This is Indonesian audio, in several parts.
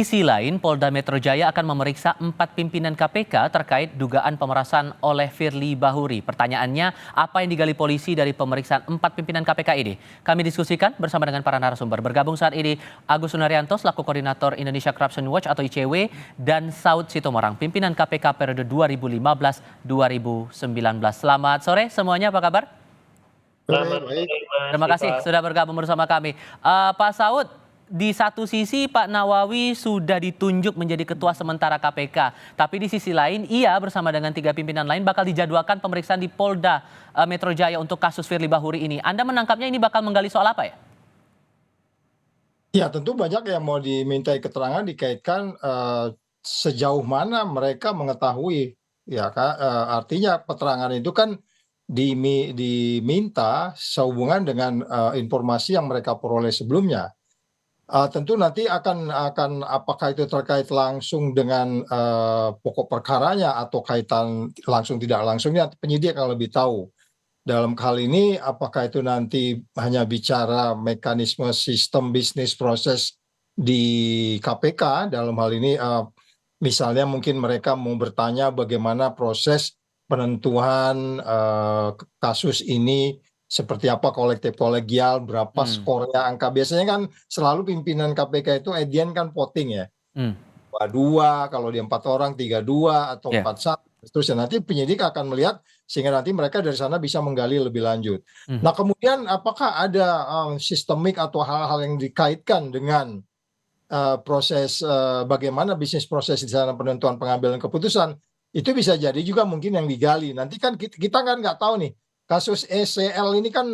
Sisi lain, Polda Metro Jaya akan memeriksa 4 pimpinan KPK terkait dugaan pemerasan oleh Firly Bahuri. Pertanyaannya, apa yang digali polisi dari pemeriksaan 4 pimpinan KPK ini? Kami diskusikan bersama dengan para narasumber. Bergabung saat ini Agus Sunaryanto selaku Koordinator Indonesia Corruption Watch atau ICW dan Saud Sitomorang, pimpinan KPK periode 2015-2019. Selamat sore semuanya, apa kabar? Selamat sore, Mas Terima kasih Viva. sudah bergabung bersama kami. Pak Saud, di satu sisi Pak Nawawi sudah ditunjuk menjadi ketua sementara KPK, tapi di sisi lain ia bersama dengan 3 pimpinan lain bakal dijadwalkan pemeriksaan di Polda Metro Jaya untuk kasus Firly Bahuri ini. Anda menangkapnya ini bakal menggali soal apa ya? Ya, tentu banyak yang mau dimintai keterangan dikaitkan sejauh mana mereka mengetahui, ya kan? Artinya keterangan itu kan diminta sehubungan dengan informasi yang mereka peroleh sebelumnya. Tentu nanti akan apakah itu terkait langsung dengan pokok perkaranya atau kaitan langsung tidak langsungnya penyidik akan lebih tahu. Dalam hal ini apakah itu nanti hanya bicara mekanisme sistem bisnis proses di KPK, dalam hal ini misalnya mungkin mereka mau bertanya bagaimana proses penentuan kasus ini, seperti apa kolektif kolegial, berapa skornya, angka. Biasanya kan selalu pimpinan KPK itu edian kan voting ya. 2-2, kalau dia 4 orang 3-2 atau 4-1. Terus nanti penyidik akan melihat sehingga nanti mereka dari sana bisa menggali lebih lanjut. Nah, kemudian apakah ada sistemik atau hal-hal yang dikaitkan dengan proses bagaimana bisnis proses di sana penentuan pengambilan keputusan, itu bisa jadi juga mungkin yang digali. Nanti kan kita kan nggak tahu nih kasus ECL ini kan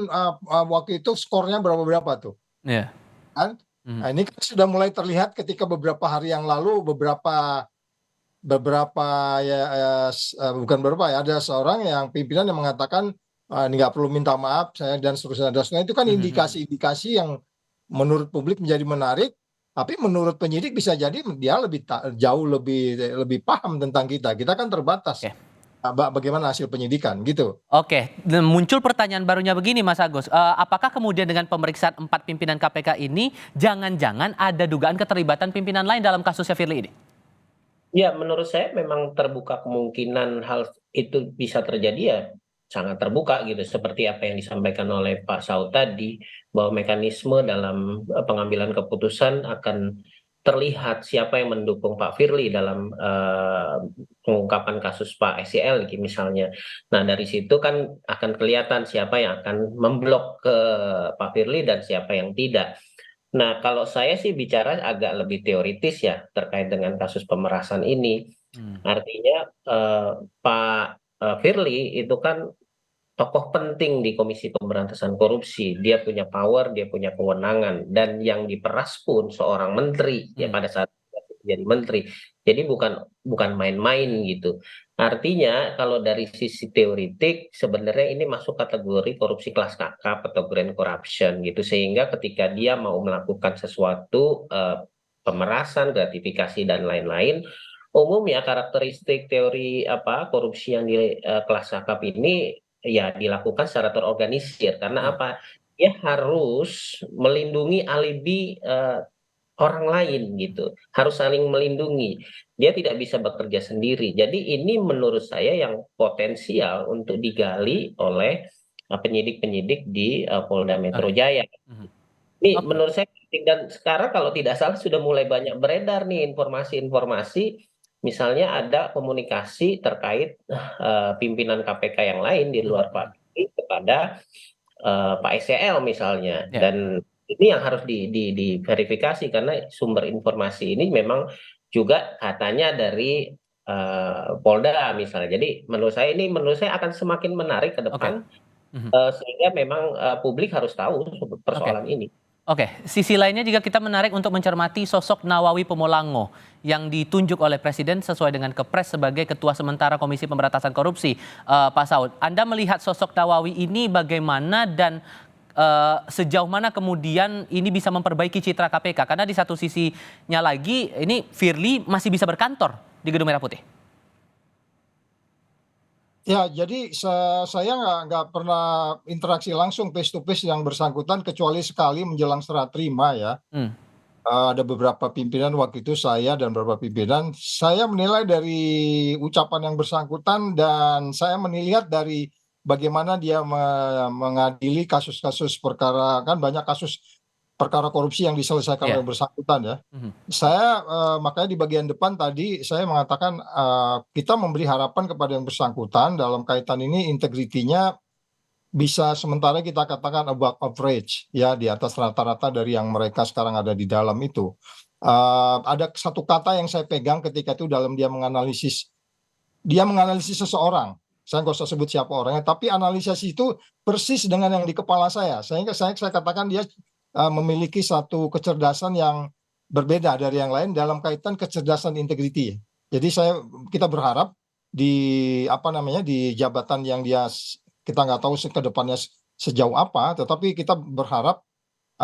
waktu itu skornya berapa tuh, kan? Nah, ini kan sudah mulai terlihat ketika beberapa hari yang lalu ada seorang yang pimpinan yang mengatakan ini nggak perlu minta maaf saya dan seterusnya itu kan indikasi-indikasi yang menurut publik menjadi menarik, tapi menurut penyidik bisa jadi dia jauh lebih paham tentang kita kan terbatas. Bagaimana hasil penyidikan gitu. Oke, muncul pertanyaan barunya begini Mas Agus, apakah kemudian dengan pemeriksaan 4 pimpinan KPK ini jangan-jangan ada dugaan keterlibatan pimpinan lain dalam kasusnya Firly ini? Ya, menurut saya memang terbuka kemungkinan hal itu bisa terjadi, ya sangat terbuka gitu, seperti apa yang disampaikan oleh Pak Saud tadi, bahwa mekanisme dalam pengambilan keputusan akan terlihat siapa yang mendukung Pak Firly dalam pengungkapan kasus Pak SEL misalnya. Nah, dari situ kan akan kelihatan siapa yang akan memblok ke Pak Firly dan siapa yang tidak. Nah, kalau saya sih bicara agak lebih teoritis ya terkait dengan kasus pemerasan ini. Artinya Pak Firly itu kan tokoh penting di Komisi Pemberantasan Korupsi. Dia punya power, dia punya kewenangan, dan yang diperas pun seorang menteri ya pada saat jadi menteri. Jadi bukan main-main gitu. Artinya kalau dari sisi teoritik sebenarnya ini masuk kategori korupsi kelas kakap atau grand corruption gitu, sehingga ketika dia mau melakukan sesuatu pemerasan, gratifikasi dan lain-lain, umumnya karakteristik teori korupsi yang di kelas kakap ini ya dilakukan secara terorganisir. Karena apa? Dia harus melindungi alibi orang lain gitu, harus saling melindungi. Dia tidak bisa bekerja sendiri. Jadi ini menurut saya yang potensial untuk digali oleh penyidik-penyidik di Polda Metro Jaya. Ini menurut saya penting, dan sekarang kalau tidak salah sudah mulai banyak beredar nih informasi-informasi, misalnya ada komunikasi terkait pimpinan KPK yang lain di luar Pak Firly kepada Pak SEL misalnya. Dan ini yang harus diverifikasi karena sumber informasi ini memang juga katanya dari Polda misalnya. Jadi menurut saya akan semakin menarik ke depan, sehingga memang publik harus tahu persoalan ini. Oke, sisi lainnya juga kita menarik untuk mencermati sosok Nawawi Pomolango yang ditunjuk oleh Presiden sesuai dengan Kepres sebagai Ketua Sementara Komisi Pemberantasan Korupsi. Pak Saud, Anda melihat sosok Nawawi ini bagaimana dan sejauh mana kemudian ini bisa memperbaiki citra KPK? Karena di satu sisinya lagi ini Firly masih bisa berkantor di Gedung Merah Putih. Ya, jadi saya nggak pernah interaksi langsung face to face yang bersangkutan kecuali sekali menjelang serah terima ya. ada beberapa pimpinan waktu itu saya dan beberapa pimpinan, saya menilai dari ucapan yang bersangkutan dan saya melihat dari bagaimana dia mengadili kasus-kasus perkara, kan banyak kasus perkara korupsi yang diselesaikan oleh Iya. yang bersangkutan ya. Mhm. Saya, makanya di bagian depan tadi saya mengatakan, kita memberi harapan kepada yang bersangkutan dalam kaitan ini integritinya bisa sementara kita katakan above average ya, di atas rata-rata dari yang mereka sekarang ada di dalam itu. Ada satu kata yang saya pegang ketika itu dalam dia menganalisis seseorang, saya nggak usah sebut siapa orangnya, tapi analisis itu persis dengan yang di kepala saya, sehingga saya katakan dia, memiliki satu kecerdasan yang berbeda dari yang lain dalam kaitan kecerdasan integriti. Jadi kita berharap di, apa namanya, di jabatan yang kita nggak tahu ke depannya sejauh apa, tetapi kita berharap,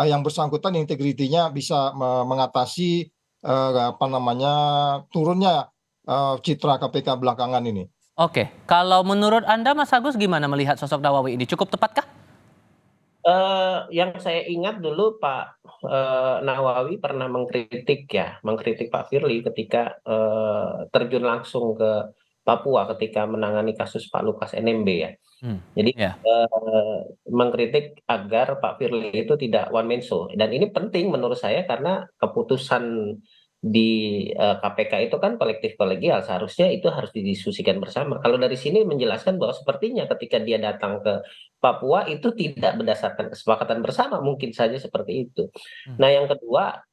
yang bersangkutan integritinya bisa mengatasi, apa namanya, turunnya, citra KPK belakangan ini. Oke, kalau menurut Anda Mas Agus gimana melihat sosok Nawawi ini, cukup tepatkah? Yang saya ingat dulu Pak, Nawawi pernah mengkritik Pak Firly ketika, terjun langsung ke Papua ketika menangani kasus Pak Lukas NMB ya. Hmm, Jadi, ya. mengkritik agar Pak Firly itu tidak one man show dan ini penting menurut saya karena keputusan di, KPK itu kan kolektif kolegial, seharusnya itu harus didiskusikan bersama. Kalau dari sini menjelaskan bahwa sepertinya ketika dia datang ke Papua itu tidak berdasarkan kesepakatan bersama, mungkin saja seperti itu. Hmm. Nah yang kedua,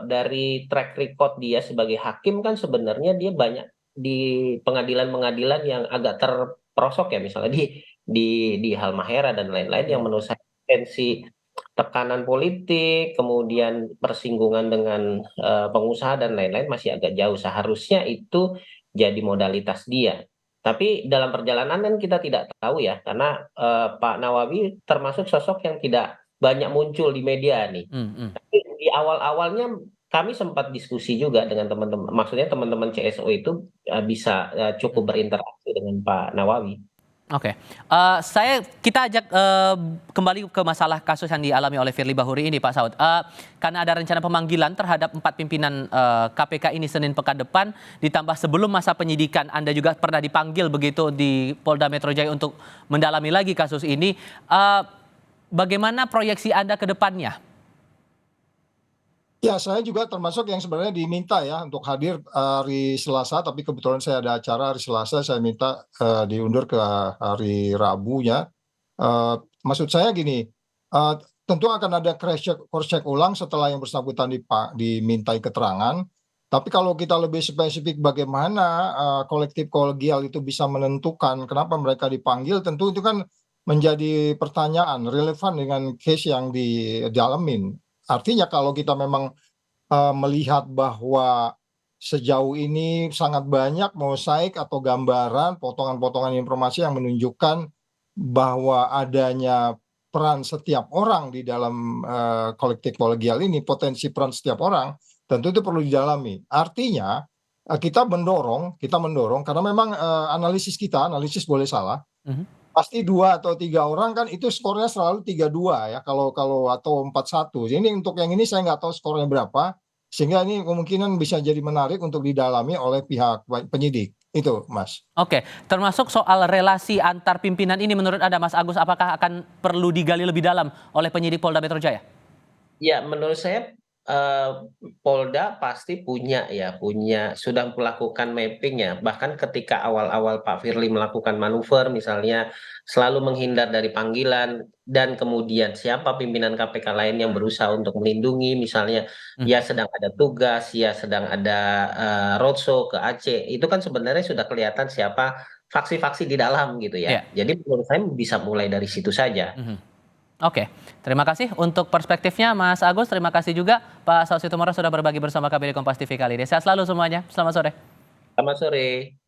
dari track record dia sebagai hakim kan sebenarnya dia banyak di pengadilan-pengadilan yang agak terperosok ya, misalnya di Halmahera dan lain-lain yang menurut saya potensi tekanan politik, kemudian persinggungan dengan, pengusaha dan lain-lain masih agak jauh, seharusnya itu jadi modalitas dia. Tapi dalam perjalanan kan kita tidak tahu ya, karena, Pak Nawawi termasuk sosok yang tidak banyak muncul di media nih. Hmm, hmm. Tapi di awal-awalnya kami sempat diskusi juga dengan teman-teman maksudnya teman-teman CSO itu, bisa, cukup berinteraksi dengan Pak Nawawi. Oke, kita ajak kembali ke masalah kasus yang dialami oleh Firly Bahuri ini, Pak Saud. Karena ada rencana pemanggilan terhadap 4 pimpinan KPK ini Senin pekan depan, ditambah sebelum masa penyidikan, Anda juga pernah dipanggil begitu di Polda Metro Jaya untuk mendalami lagi kasus ini. Bagaimana proyeksi Anda ke depannya? Ya, saya juga termasuk yang sebenarnya diminta ya untuk hadir hari Selasa, tapi kebetulan saya ada acara hari Selasa, saya minta diundur ke hari Rabu ya. Maksud saya gini, tentu akan ada cross check ulang setelah yang bersangkutan dimintai keterangan. Tapi kalau kita lebih spesifik bagaimana kolektif kolegial itu bisa menentukan kenapa mereka dipanggil, tentu itu kan menjadi pertanyaan relevan dengan case yang didalamin. Artinya kalau kita memang, melihat bahwa sejauh ini sangat banyak mosaik atau gambaran, potongan-potongan informasi yang menunjukkan bahwa adanya peran setiap orang di dalam, kolektif kolegial ini, potensi peran setiap orang, tentu itu perlu didalami. Artinya, kita mendorong karena memang, analisis boleh salah. Mhm. Pasti 2 atau 3 orang kan itu skornya selalu 3-2 ya kalau kalau atau 4-1. Ini untuk yang ini saya nggak tahu skornya berapa, sehingga ini kemungkinan bisa jadi menarik untuk didalami oleh pihak penyidik. Itu, Mas. Oke, termasuk soal relasi antar pimpinan ini menurut Anda, Mas Agus, apakah akan perlu digali lebih dalam oleh penyidik Polda Metro Jaya? Ya, menurut saya, eee, Polda pasti sudah melakukan mapping ya, bahkan ketika awal-awal Pak Firly melakukan manuver misalnya, selalu menghindar dari panggilan dan kemudian siapa pimpinan KPK lain yang berusaha untuk melindungi, misalnya Mhm. ia sedang ada tugas, ia sedang ada, roadshow ke Aceh, itu kan sebenarnya sudah kelihatan siapa faksi-faksi di dalam gitu ya. Iya. Jadi menurut saya bisa mulai dari situ saja. Mhm. Oke, terima kasih untuk perspektifnya Mas Agus, terima kasih juga Pak Saud Situmorang sudah berbagi bersama kami di Kompas TV kali ini. Sehat selalu semuanya, selamat sore. Selamat sore.